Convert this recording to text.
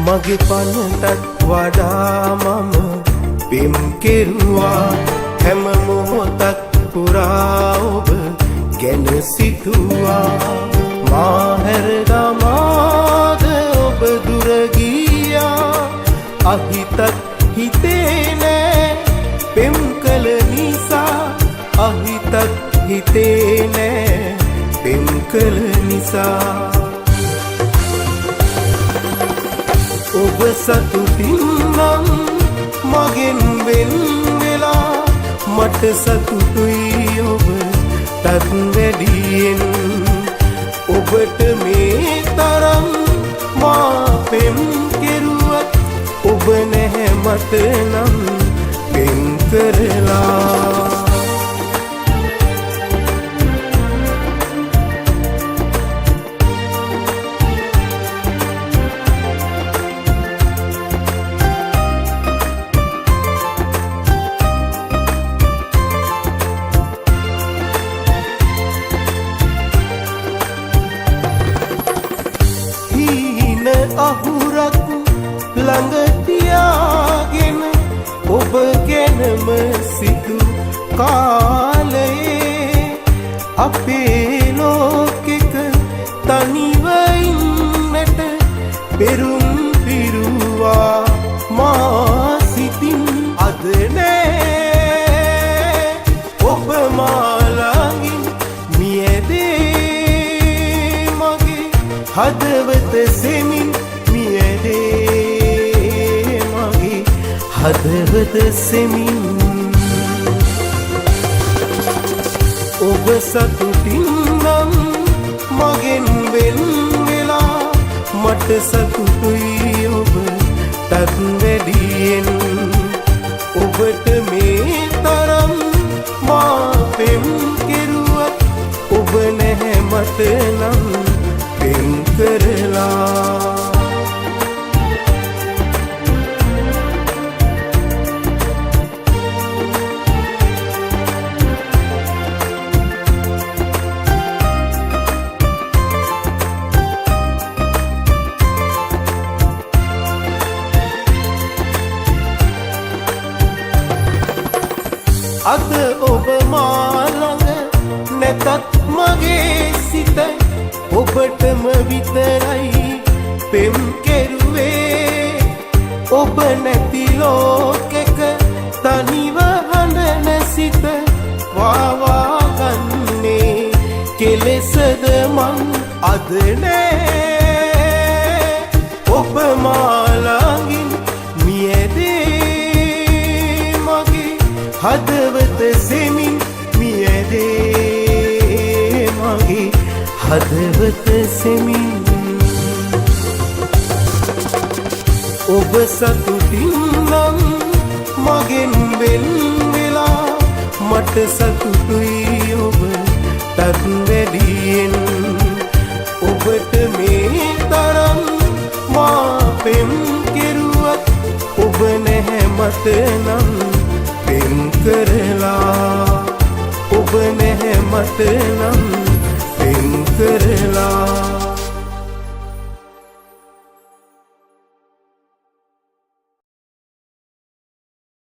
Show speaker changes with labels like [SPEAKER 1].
[SPEAKER 1] මගේ පනටත් වඩා මම පෙම් කෙරුවා හැම මොහොතක් පුරා ඔබ ගැන සිතුවා මා හැර දමාද ඔබ දුර ගියා අහිතත් හිතේ නෑ පෙම් කළ නිසා අහිතත් හිතේ නෑ පෙම් කළ නිසා ඔබ සතුටින් නම් මගෙන් වෙන් වෙලා මට සතුටුයි ඔබ තත් වැඩියෙන් ඔබට මේ තරම් මා පෙම් කෙරුවත් ඔබ නැහැ මට නම් පෙම් කරලා අහුරක් ළඟ තියාගෙන ඔබ ගැනම සිතු කාලයේ අපේ ලෝකෙක තනිව ඉන්නට පෙරුම් පිරුවා මා සිතින් අද නෑ ඔබ මා ළඟින් මියැදේ මගේ හදවත සෙමින් හදවත සෙමින් ඔබ සතුටින් නම් මගෙන් වෙන් වෙලා මට සතුටුයි ඔබ තත් වැඩියෙන් ඔබට මේ තරම් මා පෙම් කෙරුවත් ඔබ නැහැ මට නම් පෙම් කරලා අද ඔබ මා ළඟ නැතත් මගේ සිත ඔබටම විතරයි පෙම් කෙරුවේ ඔබ නැති ලෝකෙක තනිව හඬන සිත වාවා ගන්නේ කෙලෙසද මං අද නෑ ඔබ මා ළඟින් මියැදේ මගේ හදවත සෙමින් මියැදේ මගේ හදවත සෙමින් ඔබ සතුටින් නම් මගෙන් වෙන් වෙලා මට සතුටුයි ඔබ තත් වැඩියෙන් ඔබට මේ තරම් මා පෙම් කෙරුවත් ඔබ නැහැ මට නම් පෙම් කරලා ඔබ නැහැ මට නම් පෙම්